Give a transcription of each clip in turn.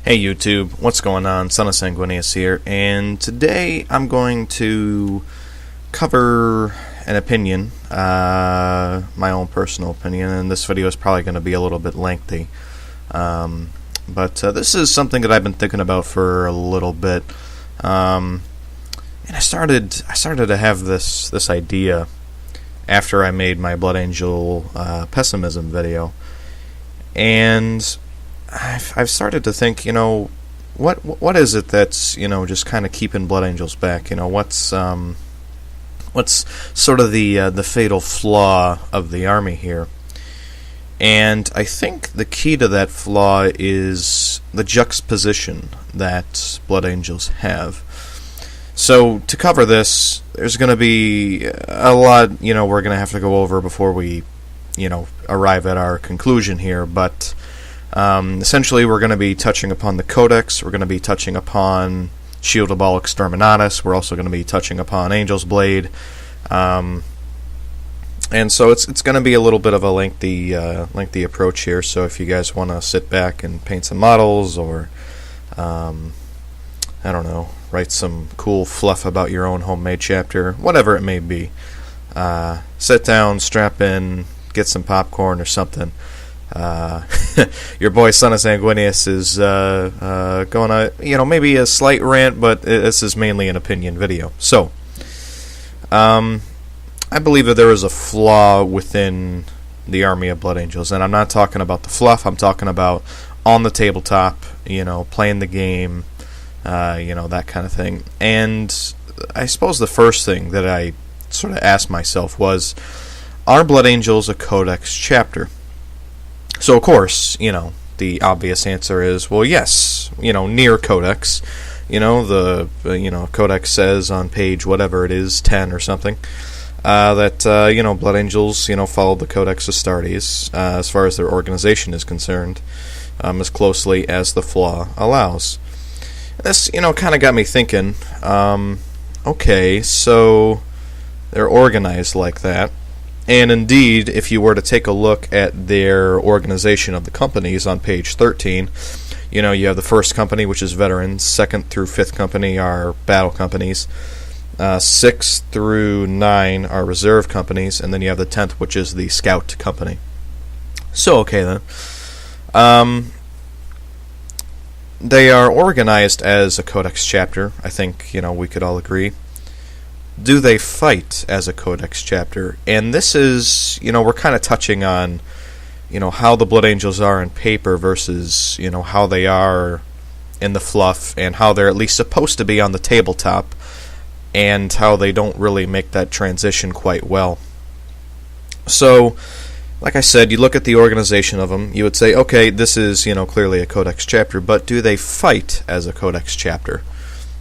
Hey YouTube, what's going on? Son of Sanguinius here, and today I'm going to cover an opinion, my own personal opinion, and this video is probably going to be a little bit lengthy. But this is something that I've been thinking about for a little bit, and I started to have this idea after I made my Blood Angel pessimism video, and I've started to think, what is it that's, just kind of keeping Blood Angels back? What's sort of the fatal flaw of the army here? And I think the key to that flaw is the juxtaposition that Blood Angels have. So to cover this, there's going to be a lot, we're going to have to go over before we, arrive at our conclusion here, but essentially, we're going to be touching upon the Codex. We're going to be touching upon Shield of Baal Exterminatus. We're also going to be touching upon Angel's Blade, and so it's going to be a little bit of a lengthy approach here. So if you guys want to sit back and paint some models, or I don't know, write some cool fluff about your own homemade chapter, whatever it may be, sit down, strap in, get some popcorn or something. Your boy Son of Sanguinius is going on, maybe a slight rant, but this is mainly an opinion video. So, I believe that there is a flaw within the army of Blood Angels, and I'm not talking about the fluff. I'm talking about on the tabletop, playing the game, that kind of thing. And I suppose the first thing that I sort of asked myself was, are Blood Angels a Codex chapter? So, of course, the obvious answer is, well, yes, near Codex. The Codex says on page whatever it is, 10 or something, that, Blood Angels, follow the Codex Astartes, as far as their organization is concerned, as closely as the Flaw allows. This, kind of got me thinking, okay, so they're organized like that. And indeed, if you were to take a look at their organization of the companies on page 13, you have the first company, which is veterans. Second through fifth company are battle companies. 6 through 9 are reserve companies. And then you have the 10th, which is the scout company. So, okay then. They are organized as a Codex chapter. I think, we could all agree. Do they fight as a Codex chapter? And this is, we're kind of touching on, how the Blood Angels are in paper versus, how they are in the fluff, and how they're at least supposed to be on the tabletop, and how they don't really make that transition quite well. So, like I said, you look at the organization of them, you would say, okay, this is, clearly a Codex chapter, but do they fight as a Codex chapter?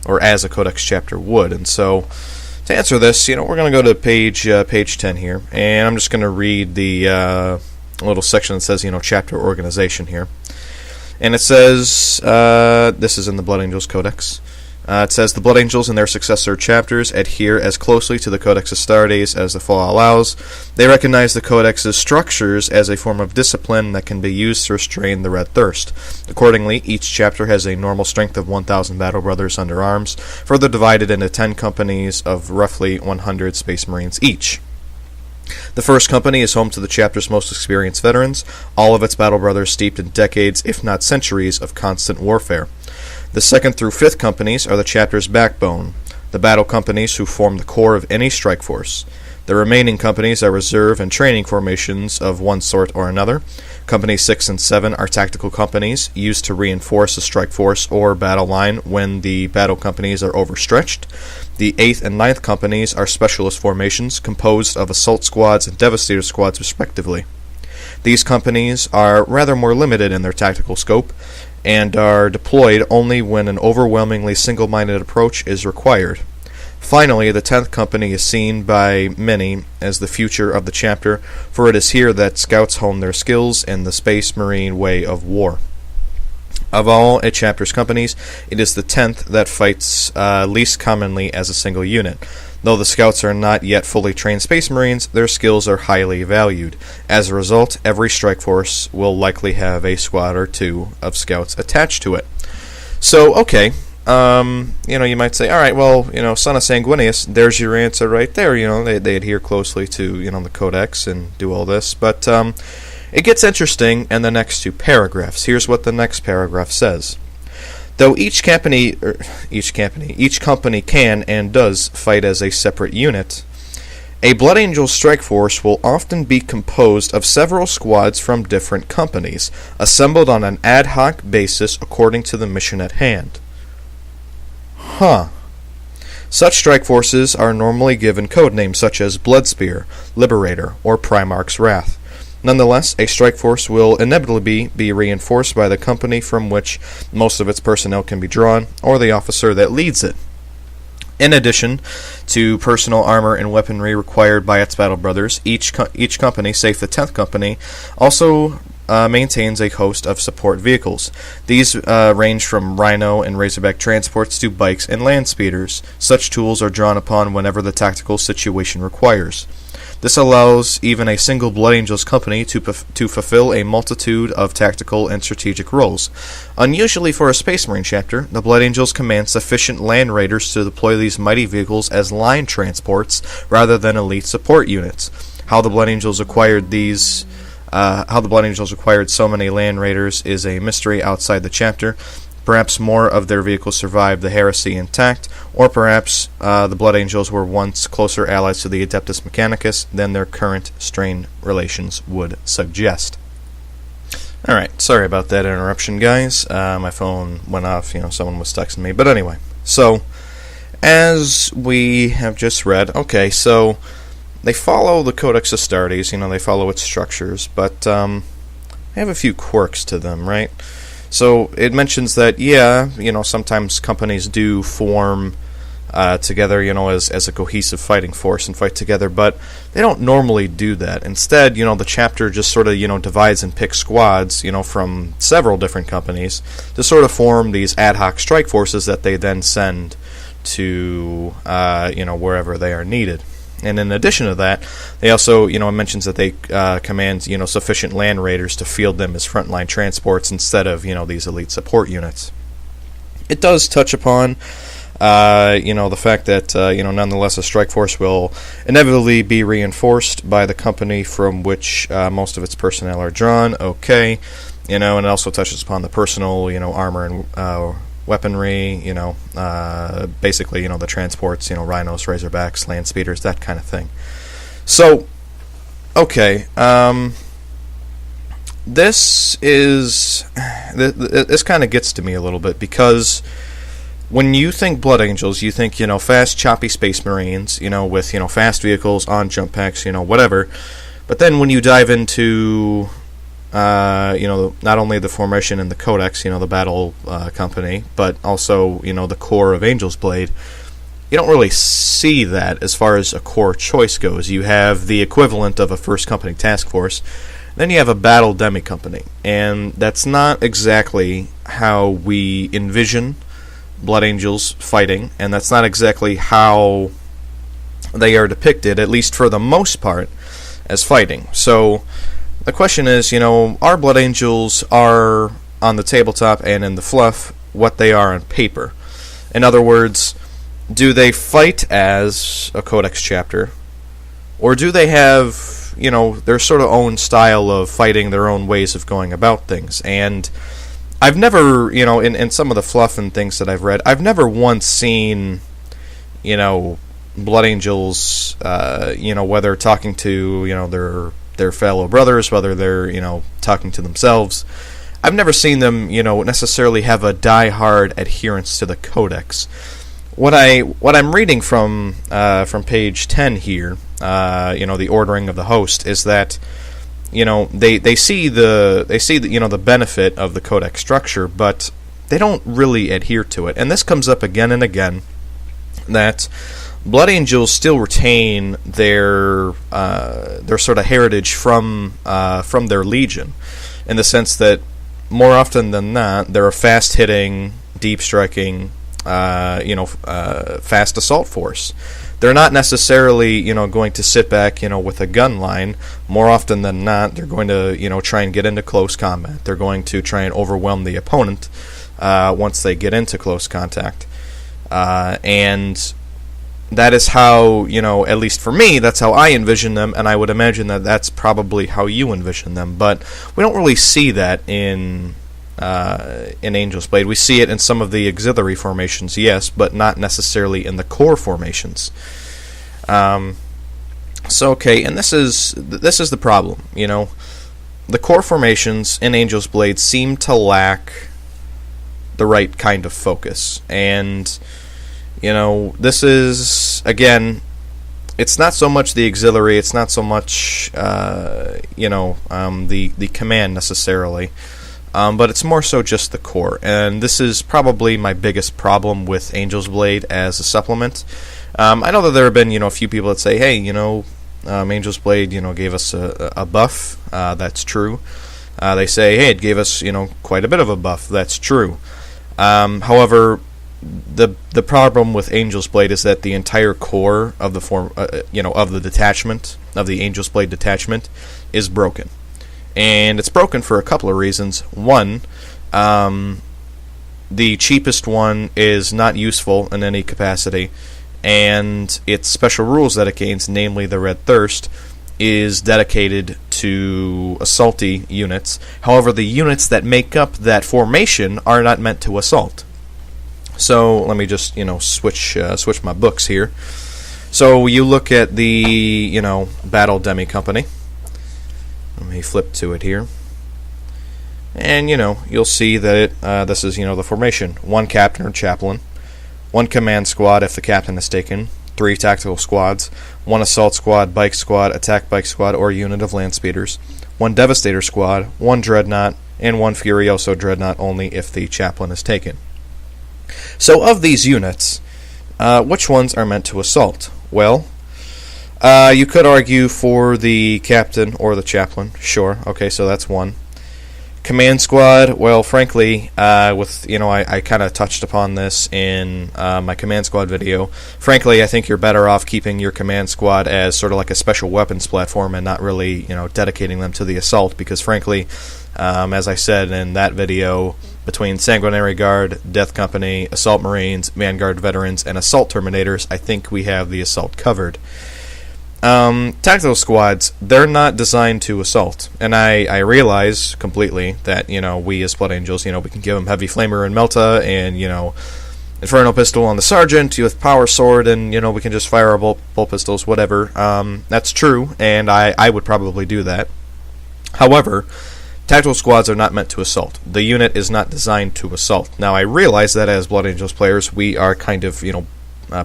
Or as a Codex chapter would? And so, to answer this, we're going to go to page 10 here, and I'm just going to read the little section that says, chapter organization here. And it says, this is in the Blood Angels Codex. It says, the Blood Angels and their successor chapters adhere as closely to the Codex Astartes as the Flaw allows. They recognize the Codex's structures as a form of discipline that can be used to restrain the Red Thirst. Accordingly, each chapter has a normal strength of 1,000 battle brothers under arms, further divided into 10 companies of roughly 100 Space Marines each. The first company is home to the chapter's most experienced veterans, all of its battle brothers steeped in decades, if not centuries, of constant warfare. The second through fifth companies are the chapter's backbone, the battle companies who form the core of any strike force. The remaining companies are reserve and training formations of one sort or another. Companies 6 and 7 are tactical companies used to reinforce a strike force or battle line when the battle companies are overstretched. The 8th and 9th companies are specialist formations composed of assault squads and devastator squads respectively. These companies are rather more limited in their tactical scope, and are deployed only when an overwhelmingly single-minded approach is required. Finally, the 10th Company is seen by many as the future of the chapter, for it is here that scouts hone their skills in the Space Marine way of war. Of all a chapter's companies, it is the 10th that fights least commonly as a single unit. Though the scouts are not yet fully trained Space Marines, their skills are highly valued. As a result, every strike force will likely have a squad or two of scouts attached to it. So, okay, you might say, all right, well, Son of Sanguinius, there's your answer right there. They adhere closely to, the Codex and do all this. But it gets interesting in the next two paragraphs. Here's what the next paragraph says. Though each company can and does fight as a separate unit, a Blood Angel strike force will often be composed of several squads from different companies, assembled on an ad hoc basis according to the mission at hand. Such strike forces are normally given code names such as Bloodspear, Liberator, or Primarch's Wrath. Nonetheless, a strike force will inevitably be reinforced by the company from which most of its personnel can be drawn, or the officer that leads it. In addition to personal armor and weaponry required by its battle brothers, each company, save the 10th Company, also maintains a host of support vehicles. These range from Rhino and Razorback transports to bikes and land speeders. Such tools are drawn upon whenever the tactical situation requires. This allows even a single Blood Angels company to fulfill a multitude of tactical and strategic roles. Unusually for a Space Marine chapter, the Blood Angels command sufficient land raiders to deploy these mighty vehicles as line transports rather than elite support units. How the Blood Angels acquired so many land raiders is a mystery outside the chapter. Perhaps more of their vehicles survived the heresy intact, or perhaps the Blood Angels were once closer allies to the Adeptus Mechanicus than their current strained relations would suggest. Alright, sorry about that interruption, guys. My phone went off, someone was texting me. But anyway, so, as we have just read, okay, so they follow the Codex Astartes, they follow its structures, but they have a few quirks to them, right? So it mentions that, sometimes companies do form together, as a cohesive fighting force and fight together, but they don't normally do that. Instead, the chapter just sort of, divides and picks squads, from several different companies to sort of form these ad hoc strike forces that they then send to, wherever they are needed. And in addition to that, they also, it mentions that they command, sufficient land raiders to field them as frontline transports instead of, these elite support units. It does touch upon, the fact that, nonetheless, a strike force will inevitably be reinforced by the company from which most of its personnel are drawn. Okay, and it also touches upon the personal, armor and weaponry, basically, the transports, Rhinos, Razorbacks, land speeders, that kind of thing. So, okay, this kind of gets to me a little bit, because when you think Blood Angels, you think, fast, choppy Space Marines, with, fast vehicles, on jump packs, whatever. But then when you dive into not only the formation and the Codex, the battle company, but also, the core of Angel's Blade, you don't really see that as far as a core choice goes. You have the equivalent of a first company task force, then you have a battle demi-company, and that's not exactly how we envision Blood Angels fighting, and that's not exactly how they are depicted, at least for the most part, as fighting. So the question is, our Blood Angels are on the tabletop and in the fluff what they are on paper. In other words, do they fight as a Codex chapter, or do they have, their sort of own style of fighting, their own ways of going about things? And I've never, in some of the fluff and things that I've read, I've never once seen, Blood Angels, whether talking to, their fellow brothers, whether they're, talking to themselves. I've never seen them, necessarily have a die-hard adherence to the Codex. What I'm reading from page 10 here, the ordering of the host, is that, they see the benefit of the Codex structure, but they don't really adhere to it. And this comes up again and again, that Blood Angels still retain their sort of heritage from their Legion, in the sense that more often than not, they're a fast-hitting, deep-striking, fast assault force. They're not necessarily, going to sit back, with a gun line. More often than not, they're going to, try and get into close combat. They're going to try and overwhelm the opponent, once they get into close contact. And that is how, at least for me, that's how I envision them, and I would imagine that that's probably how you envision them. But we don't really see that in Angel's Blade. We see it in some of the auxiliary formations, yes, but not necessarily in the core formations. Okay, and this is the problem. The core formations in Angel's Blade seem to lack the right kind of focus, and this is, again, it's not so much the auxiliary, it's not so much the command necessarily, but it's more so just the core. And this is probably my biggest problem with Angel's Blade as a supplement. I know that there have been a few people that say, hey, Angel's Blade gave us a buff. That's true. They say, hey, it gave us quite a bit of a buff. That's true. However, the problem with Angel's Blade is that the entire core of the of the detachment, of the Angel's Blade detachment, is broken, and it's broken for a couple of reasons. One, the cheapest one is not useful in any capacity, and its special rules that it gains, namely the Red Thirst, is dedicated to assaulty units. However, the units that make up that formation are not meant to assault. So let me just switch my books here. So you look at the Battle Demi Company. Let me flip to it here, and you'll see that this is the formation: 1 captain or chaplain, 1 command squad if the captain is taken, 3 tactical squads, 1 assault squad, bike squad, attack bike squad, or unit of land speeders, 1 devastator squad, 1 dreadnought, and 1 furioso dreadnought only if the chaplain is taken. So of these units, which ones are meant to assault? Well, you could argue for the captain or the chaplain. Sure, okay, so that's 1. Command squad, well, frankly, I kind of touched upon this in my command squad video. Frankly, I think you're better off keeping your command squad as sort of like a special weapons platform and not really, dedicating them to the assault, because frankly, as I said in that video, between Sanguinary Guard, Death Company, Assault Marines, Vanguard Veterans, and Assault Terminators, I think we have the assault covered. Tactical squads, they're not designed to assault, and I realize completely that, we as Blood Angels, we can give them Heavy Flamer and Melta, and, Inferno Pistol on the Sergeant with Power Sword, and, we can just fire our bolt pistols, whatever. That's true, and I would probably do that. However, tactical squads are not meant to assault. The unit is not designed to assault. Now, I realize that as Blood Angels players, we are kind of,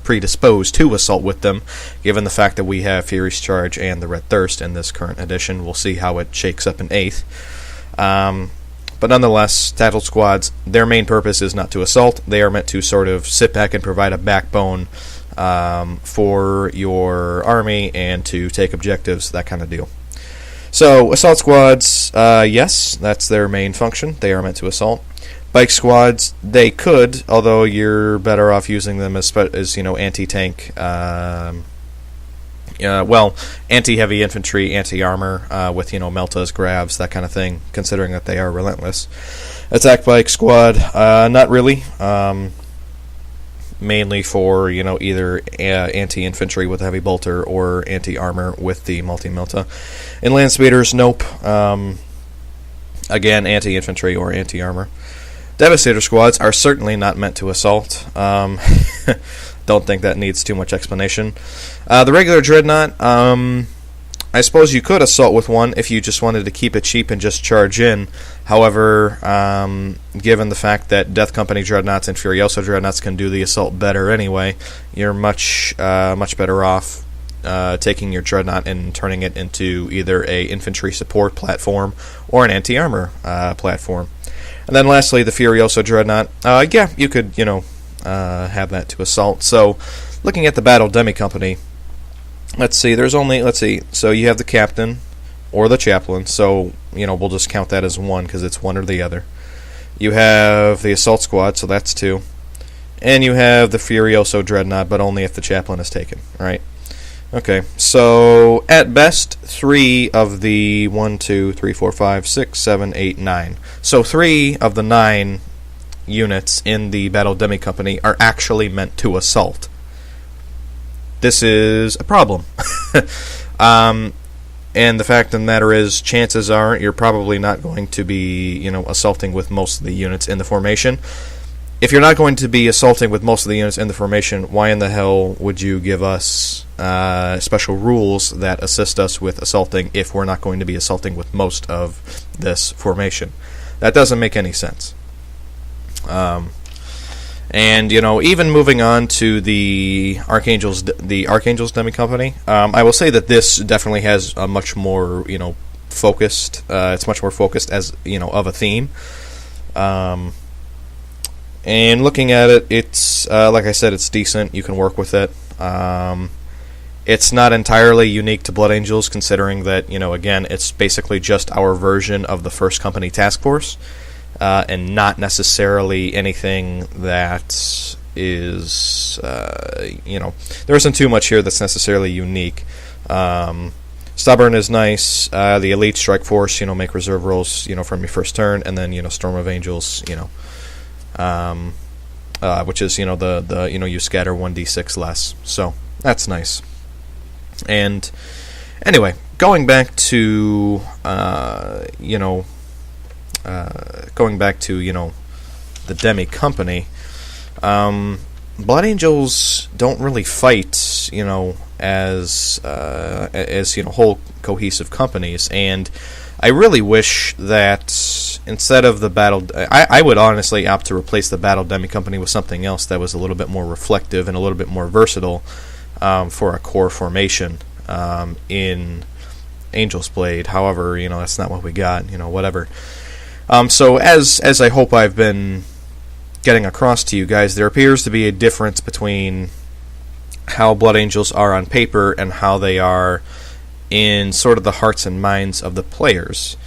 predisposed to assault with them, given the fact that we have Fury's Charge and the Red Thirst in this current edition. We'll see how it shakes up in 8th. But nonetheless, tactical squads, their main purpose is not to assault. They are meant to sort of sit back and provide a backbone for your army and to take objectives, that kind of deal. So, assault squads, yes, that's their main function. They are meant to assault. Bike squads, they could, although you're better off using them as anti-tank, anti-heavy infantry, anti-armor, with, Meltas, Gravs, that kind of thing, considering that they are relentless. Attack bike squad, not really. Mainly for, either anti-infantry with a heavy bolter or anti-armor with the multi-melta. And land speeders, nope. Again, anti-infantry or anti-armor. Devastator squads are certainly not meant to assault. Don't think that needs too much explanation. The regular dreadnought, I suppose you could assault with one if you just wanted to keep it cheap and just charge in. However, given the fact that Death Company dreadnoughts and Furioso dreadnoughts can do the assault better anyway, you're much better off taking your dreadnought and turning it into either a infantry support platform or an anti-armor platform. And then lastly, the Furioso dreadnought. You could, have that to assault. So, looking at the Battle Demi Company, let's see, so you have the captain or the chaplain, so, we'll just count that as 1 because it's one or the other. You have the assault squad, so that's 2. And you have the Furioso dreadnought, but only if the chaplain is taken, right? Okay, so at best, 3 of the 1, 2, 3, 4, 5, 6, 7, 8, 9. So 3 of the 9 units in the Battle Demi Company are actually meant to assault. This is a problem. And the fact of the matter is, chances are you're probably not going to be, assaulting with most of the units in the formation. If you're not going to be assaulting with most of the units in the formation, why in the hell would you give us special rules that assist us with assaulting if we're not going to be assaulting with most of this formation? That doesn't make any sense. And even moving on to the Archangels Demi Company, I will say that this definitely has a much more focused. It's much more focused as of a theme. And looking at it, it's like I said, it's decent. You can work with it. It's not entirely unique to Blood Angels, considering that again, it's basically just our version of the First Company Task Force. And not necessarily anything that is, there isn't too much here that's necessarily unique. Stubborn is nice. The Elite Strike Force, make reserve rolls, from your first turn, and then, Storm of Angels, which is, the you scatter 1d6 less. So, that's nice. And, anyway, going back to, the Demi Company, Blood Angels don't really fight, as whole cohesive companies, and I really wish that instead of the battle, I would honestly opt to replace the Battle Demi Company with something else that was a little bit more reflective and a little bit more versatile for a core formation in Angel's Blade. However, that's not what we got. Whatever. So as I hope I've been getting across to you guys, there appears to be a difference between how Blood Angels are on paper and how they are in sort of the hearts and minds of the players.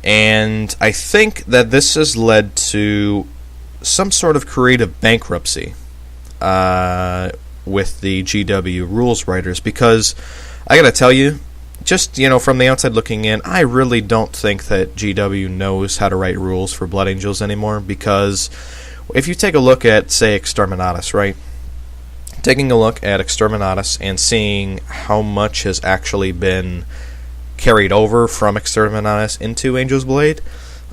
And I think that this has led to some sort of creative bankruptcy with the GW rules writers, because I gotta tell you, just, from the outside looking in, I really don't think that GW knows how to write rules for Blood Angels anymore, because if you take a look at, say, Exterminatus, right? Taking a look at Exterminatus and seeing how much has actually been carried over from Exterminatus into Angel's Blade,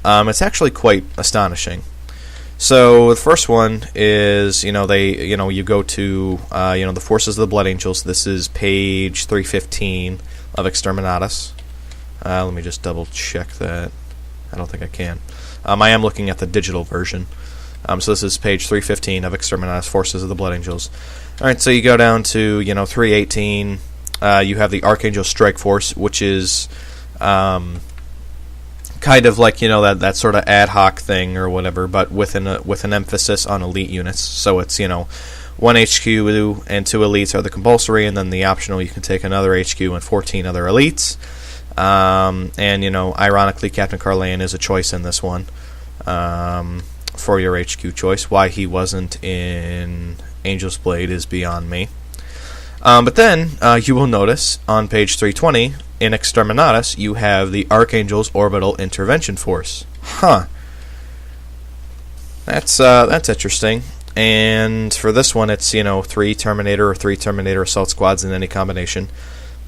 it's actually quite astonishing. So the first one is, you go to, the Forces of the Blood Angels. This is page 315 of Exterminatus. Let me just double check that. I don't think I can. I am looking at the digital version. So this is page 315 of Exterminatus, Forces of the Blood Angels. Alright, so you go down to, 318. You have the Archangel Strike Force, which is kind of like, that sort of ad hoc thing or whatever, but with an emphasis on elite units. So it's, 1 HQ and 2 elites are the compulsory, and then the optional you can take another HQ and 14 other elites. And, ironically, Captain Carlayan is a choice in this one for your HQ choice. Why he wasn't in Angel's Blade is beyond me. But then you will notice on page 320 in Exterminatus you have the Archangel's Orbital Intervention Force. Huh. That's interesting. And for this one, it's 3 Terminator or 3 Terminator assault squads in any combination,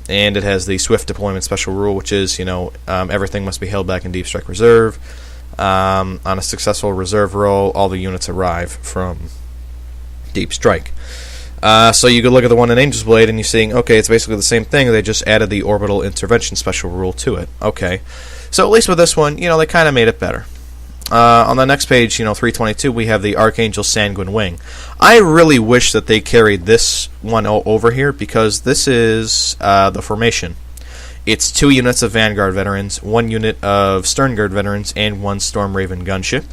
and it has the swift deployment special rule, which is everything must be held back in Deep Strike Reserve. On a successful reserve roll, all the units arrive from Deep Strike. So you could look at the one in Angel's Blade and you're seeing, okay, it's basically the same thing. They just added the orbital intervention special rule to it. Okay, so at least with this one, they kind of made it better. On the next page, 322, we have the Archangel Sanguine Wing. I really wish that they carried this one over here, because this is the formation. It's 2 units of Vanguard veterans, 1 unit of Sterngard veterans, and 1 Storm Raven gunship.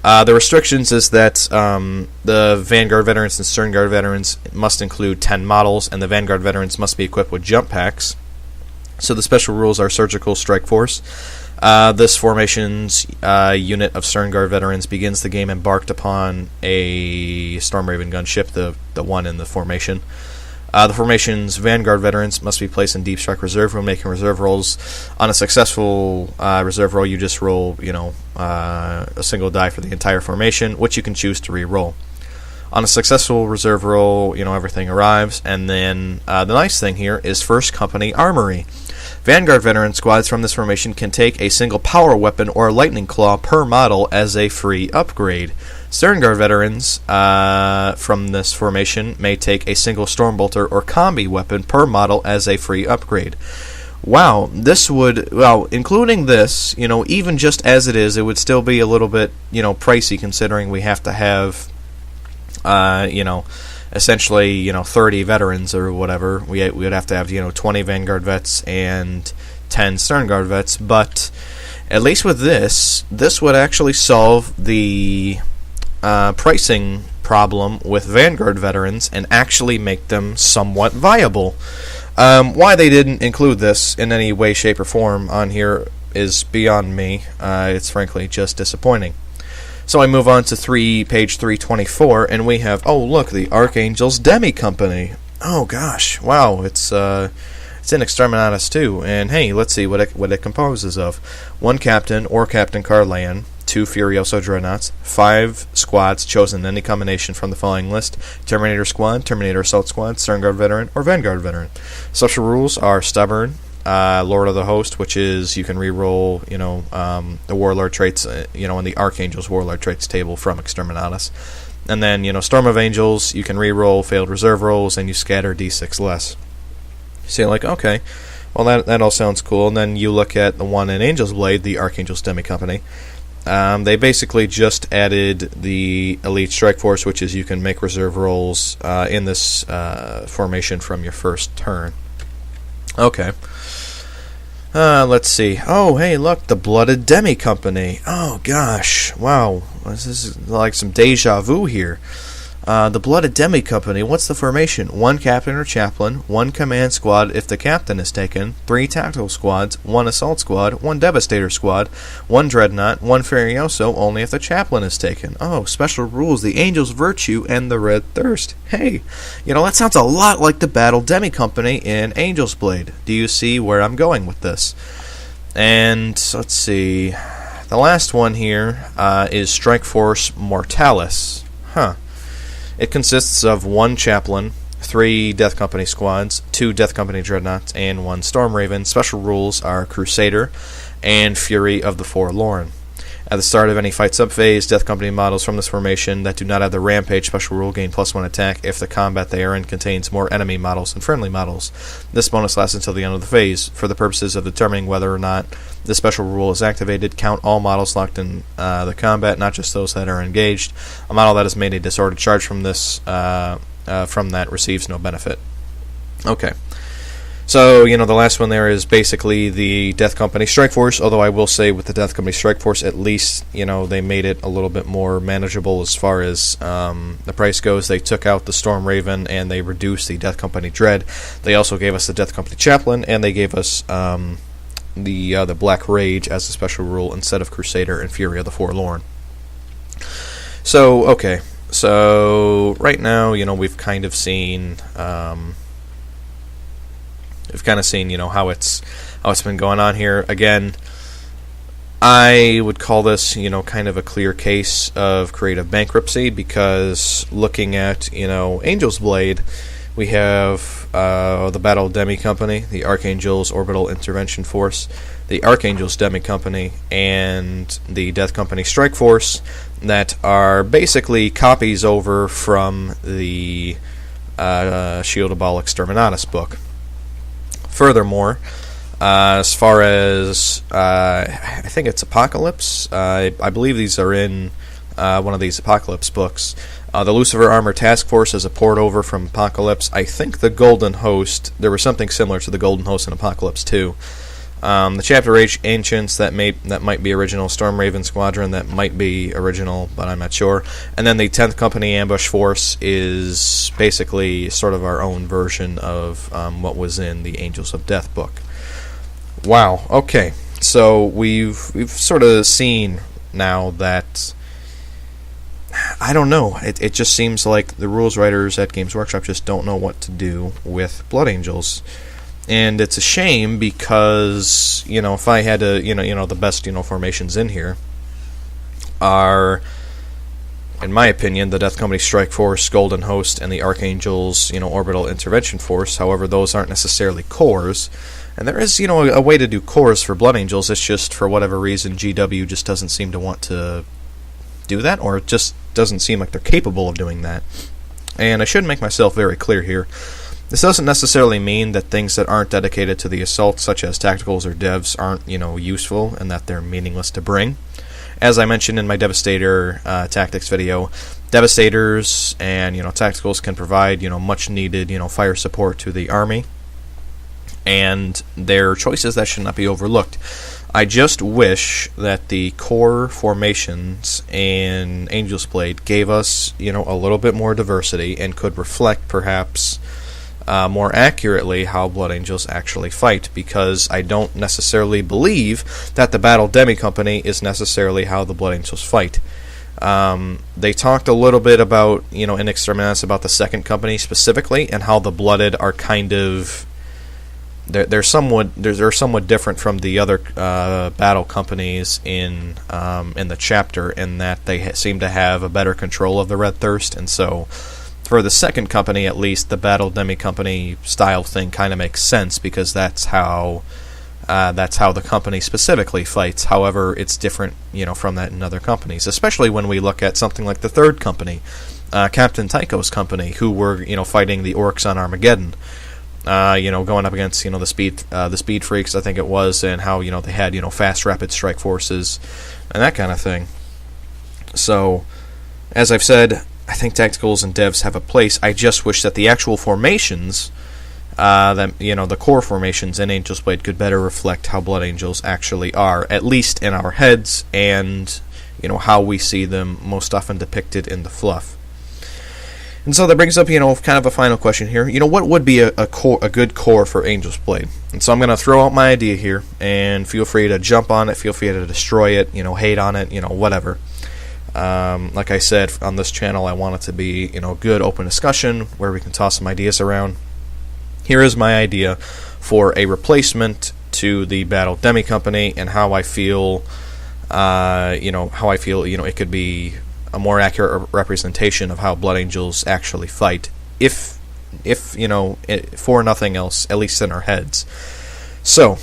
The restrictions is that the Vanguard veterans and Sterngard veterans must include 10 models, and the Vanguard veterans must be equipped with jump packs. So the special rules are Surgical Strike Force. This formation's unit of Sterngard veterans begins the game embarked upon a Storm Raven gunship, the one in the formation. The formation's Vanguard veterans must be placed in Deep Strike Reserve when making reserve rolls. On a successful reserve roll, you just roll, a single die for the entire formation, which you can choose to re-roll. On a successful reserve roll, everything arrives. And then the nice thing here is First Company Armory. Vanguard veteran squads from this formation can take a single power weapon or lightning claw per model as a free upgrade. Stern Guard veterans from this formation may take a single Stormbolter or combi weapon per model as a free upgrade. Wow, this would, including this, even just as it is, it would still be a little bit, pricey, considering we have to have, essentially, 30 veterans or whatever. We would have to have, 20 Vanguard vets and 10 Stern Guard vets. But at least with this would actually solve the pricing problem with Vanguard veterans and actually make them somewhat viable. Why they didn't include this in any way, shape, or form on here is beyond me. It's frankly just disappointing. So I move on to page 324, and we have, look, the Archangel's Demi Company. Oh gosh, wow, it's in Exterminatus too. And hey, let's see what it composes of. 1 captain or Captain Carlan, 2 Furioso Dreadnoughts, 5 squads chosen in any combination from the following list: Terminator Squad, Terminator Assault Squad, Stern Guard Veteran, or Vanguard Veteran. Special rules are Stubborn, Lord of the Host, which is you can re-roll, the Warlord traits, in the Archangel's Warlord traits table from Exterminatus. And then, Storm of Angels, you can re-roll failed reserve rolls, and you scatter d6 less. So you're like, okay, well that all sounds cool. And then you look at the one in Angel's Blade, the Archangel's Demi Company. They basically just added the Elite Strike Force, which is you can make reserve rolls in this formation from your first turn. Okay. Let's see. Oh, hey, look, the Blooded Demi Company. Oh, gosh. Wow. This is like some deja vu here. The Blooded Demi Company, what's the formation? 1 captain or chaplain, 1 command squad if the captain is taken, 3 tactical squads, 1 assault squad, 1 devastator squad, 1 dreadnought, 1 Furioso only if the chaplain is taken. Oh, special rules, the Angel's Virtue and the Red Thirst. Hey, that sounds a lot like the Battle Demi Company in Angel's Blade. Do you see where I'm going with this? And let's see. The last one here is Strike Force Mortalis. It consists of 1 chaplain, 3 Death Company squads, 2 Death Company dreadnoughts, and 1 Storm Raven. Special rules are Crusader and Fury of the Forlorn. At the start of any fight subphase, Death Company models from this formation that do not have the Rampage special rule gain +1 attack if the combat they are in contains more enemy models than friendly models. This bonus lasts until the end of the phase. For the purposes of determining whether or not this special rule is activated, count all models locked in the combat, not just those that are engaged. A model that has made a disordered charge from this from that receives no benefit. Okay. So, the last one there is basically the Death Company Strike Force, although I will say with the Death Company Strike Force, at least, they made it a little bit more manageable as far as the price goes. They took out the Storm Raven, and they reduced the Death Company Dread. They also gave us the Death Company Chaplain, and they gave us the Black Rage as a special rule instead of Crusader and Fury of the Forlorn. So, okay. So, right now, we've kind of seen... how it's been going on here. Again, I would call this, kind of a clear case of creative bankruptcy, because looking at, Angel's Blade, we have the Battle Demi Company, the Archangel's Orbital Intervention Force, the Archangel's Demi Company, and the Death Company Strike Force that are basically copies over from the Shield of Baal Exterminatus book. Furthermore, as far as I think it's Apocalypse, I believe these are in one of these Apocalypse books. The Lucifer Armor Task Force is a port over from Apocalypse. I think the Golden Host, there was something similar to the Golden Host in Apocalypse 2. The Chapter H Ancients, that might be original. Storm Raven Squadron, that might be original, but I'm not sure. And then the 10th Company Ambush Force is basically sort of our own version of what was in the Angels of Death book. Wow, okay. So we've sort of seen now that I don't know. It just seems like the rules writers at Games Workshop just don't know what to do with Blood Angels. And it's a shame because, if I had to, the best, formations in here are, in my opinion, the Death Company Strike Force, Golden Host, and the Archangels, Orbital Intervention Force. However, those aren't necessarily cores. And there is, a way to do cores for Blood Angels. It's just, for whatever reason, GW just doesn't seem to want to do that, or it just doesn't seem like they're capable of doing that. And I should make myself very clear here. This doesn't necessarily mean that things that aren't dedicated to the assault, such as tacticals or devs, aren't, useful and that they're meaningless to bring. As I mentioned in my Devastator tactics video, Devastators and, tacticals can provide, much needed, fire support to the army. And they're choices that should not be overlooked. I just wish that the core formations in Angel's Blade gave us, a little bit more diversity and could reflect, perhaps, more accurately how Blood Angels actually fight, because I don't necessarily believe that the Battle Demi Company is necessarily how the Blood Angels fight. They talked a little bit about, in Exterminatus, about the Second Company specifically, and how the Blooded are kind of... They're somewhat different from the other battle companies in the chapter, in that they seem to have a better control of the Red Thirst, and so for the Second Company, at least, the Battle Demi Company style thing kind of makes sense, because that's how the company specifically fights. However, it's different, from that in other companies, especially when we look at something like the Third Company, Captain Tycho's company, who were fighting the Orcs on Armageddon. Going up against, the speed freaks, I think it was, and how, they had, fast, rapid strike forces, and that kind of thing. So, as I've said, I think tacticals and devs have a place. I just wish that the actual formations, the core formations in Angel's Blade could better reflect how Blood Angels actually are, at least in our heads, and, how we see them most often depicted in the fluff. And so that brings up, kind of a final question here. What would be a good core for Angel's Blade? And so I'm going to throw out my idea here, and feel free to jump on it, feel free to destroy it, hate on it, whatever. Like I said, on this channel, I want it to be, good, open discussion, where we can toss some ideas around. Here is my idea for a replacement to the Battle Demi Company, and how I feel, it could be a more accurate representation of how Blood Angels actually fight, if for nothing else, at least in our heads. So,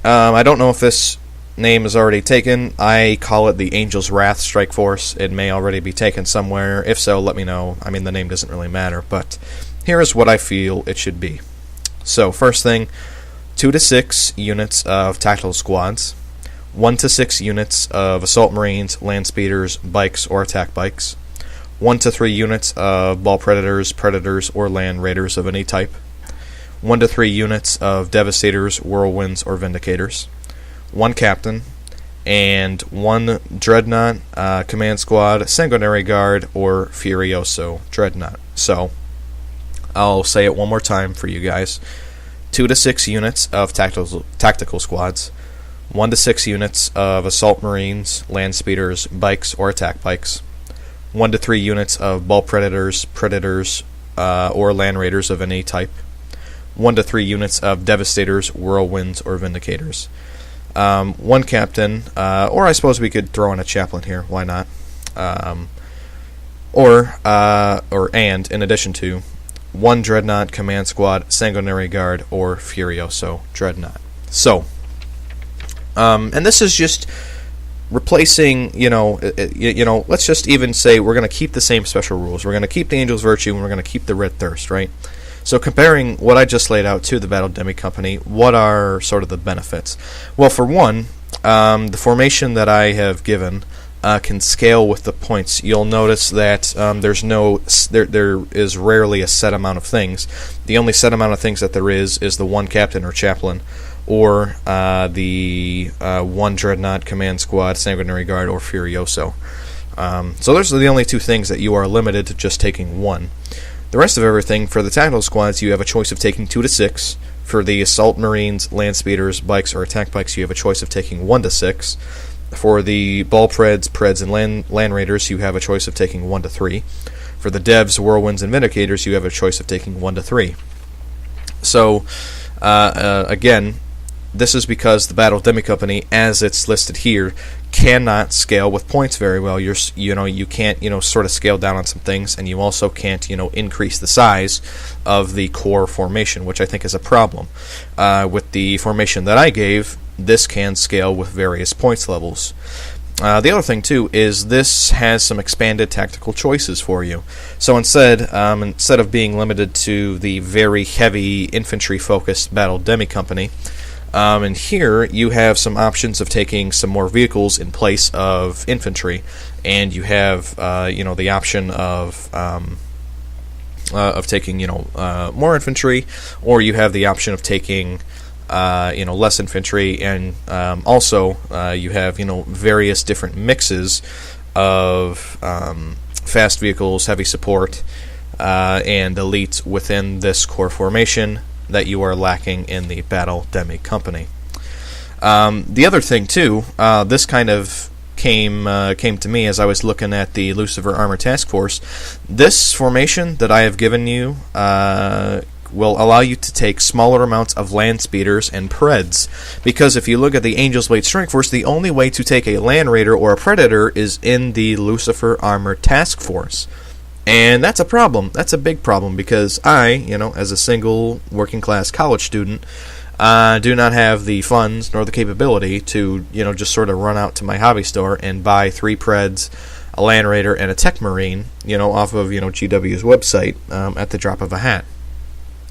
I don't know if this name is already taken. I call it the Angel's Wrath Strike Force. It may already be taken somewhere. If so, let me know. I mean, the name doesn't really matter, but here is what I feel it should be. So, first thing, 2 to 6 units of tactical squads, 1 to 6 units of Assault Marines, Land Speeders, Bikes, or Attack Bikes, 1 to 3 units of Ball Predators, Predators, or Land Raiders of any type, 1 to 3 units of Devastators, Whirlwinds, or Vindicators, 1 Captain, and 1 Dreadnought, Command Squad, Sanguinary Guard, or Furioso Dreadnought. So, I'll say it one more time for you guys. 2 to 6 units of tactical squads, 1 to 6 units of Assault Marines, Land Speeders, Bikes, or Attack Bikes, 1 to 3 units of Ball Predators, Predators, or Land Raiders of any type, 1 to 3 units of Devastators, Whirlwinds, or Vindicators, 1 Captain, or I suppose we could throw in a Chaplain here, why not, and in addition to 1 Dreadnought, Command Squad, Sanguinary Guard, or Furioso Dreadnought. So, and this is just replacing, let's just even say we're going to keep the same special rules. We're going to keep the Angel's Virtue, and we're going to keep the Red Thirst, right? So comparing what I just laid out to the Battle Demi Company, what are sort of the benefits? Well, for one, the formation that I have given can scale with the points. You'll notice that there is rarely a set amount of things. The only set amount of things that there is the 1 Captain or Chaplain, or the 1 Dreadnought, Command Squad, Sanguinary Guard, or Furioso. So those are the only 2 things that you are limited to just taking 1. The rest of everything, for the tactical squads, you have a choice of taking 2 to 6. For the Assault Marines, Land Speeders, Bikes, or Attack Bikes, you have a choice of taking 1 to 6. For the Ball Preds, Preds, and Land Raiders, you have a choice of taking 1 to 3. For the Devs, Whirlwinds, and Vindicators, you have a choice of taking 1 to 3. So, again, this is because the Battle Demi Company, as it's listed here, cannot scale with points very well. You can't sort of scale down on some things, and you also can't increase the size of the core formation, which I think is a problem. With the formation that I gave, this can scale with various points levels. The other thing too is this has some expanded tactical choices for you. So instead of being limited to the very heavy infantry-focused Battle Demi Company, and here you have some options of taking some more vehicles in place of infantry, and you have the option of taking more infantry, or you have the option of taking less infantry, and also you have various different mixes of fast vehicles, heavy support, and elite within this core formation that you are lacking in the Battle Demi Company. The other thing too, this kind of came to me as I was looking at the Lucifer Armor Task Force. This formation that I have given you will allow you to take smaller amounts of land speeders and Preds, because if you look at the Angel's Blade Strike Force, the only way to take a Land Raider or a Predator is in the Lucifer Armor Task Force. And that's a problem. That's a big problem, because I, as a single working-class college student, do not have the funds nor the capability to, just sort of run out to my hobby store and buy 3 Preds, a Land Raider, and a Tech Marine, off of, GW's website at the drop of a hat.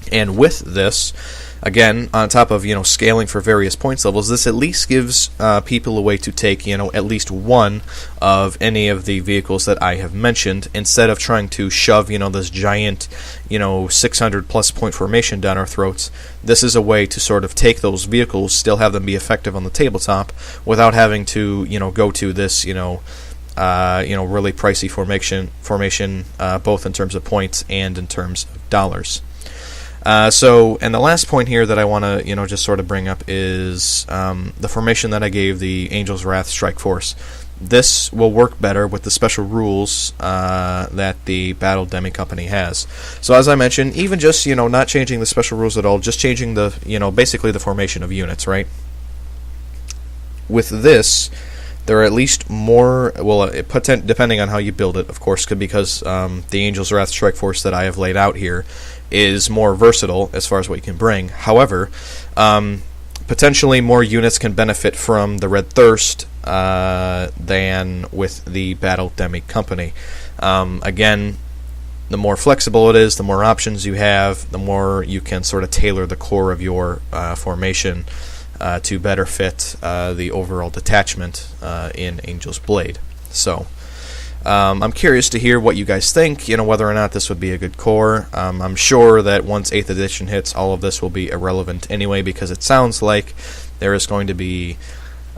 And with this, again, on top of scaling for various points levels, this at least gives people a way to take at least one of any of the vehicles that I have mentioned, instead of trying to shove this giant 600 plus point formation down our throats. This is a way to sort of take those vehicles, still have them be effective on the tabletop, without having to go to this really pricey formation, both in terms of points and in terms of dollars. And the last point here that I want to, just sort of bring up is the formation that I gave the Angel's Wrath Strike Force. This will work better with the special rules that the Battle Demi Company has. So as I mentioned, even just, not changing the special rules at all, just changing the, basically the formation of units, right? With this, there are at least more, depending on how you build it, of course, because the Angel's Wrath Strike Force that I have laid out here is more versatile as far as what you can bring. However, potentially more units can benefit from the Red Thirst than with the Battle Demi Company. Again, the more flexible it is, the more options you have, the more you can sort of tailor the core of your formation to better fit the overall detachment in Angel's Blade. So, I'm curious to hear what you guys think, whether or not this would be a good core. I'm sure that once 8th edition hits, all of this will be irrelevant anyway, because it sounds like there is going to be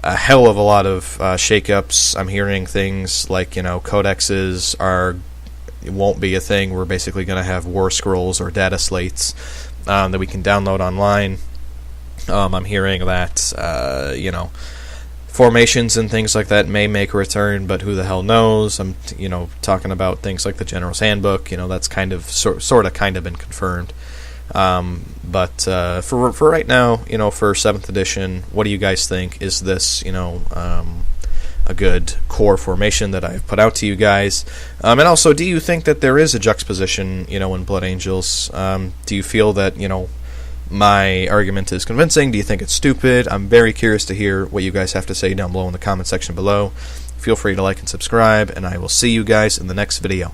a hell of a lot of shakeups. I'm hearing things like, codexes won't be a thing. We're basically going to have war scrolls or data slates that we can download online. I'm hearing that, formations and things like that may make a return, but who the hell knows? I'm, talking about things like the General's Handbook. That's kind of sort of been confirmed. But for right now, for 7th edition, what do you guys think? Is this, a good core formation that I've put out to you guys? And also, do you think that there is a juxtaposition, in Blood Angels? Do you feel that, my argument is convincing? Do you think it's stupid? I'm very curious to hear what you guys have to say down below in the comment section below. Feel free to like and subscribe, and I will see you guys in the next video.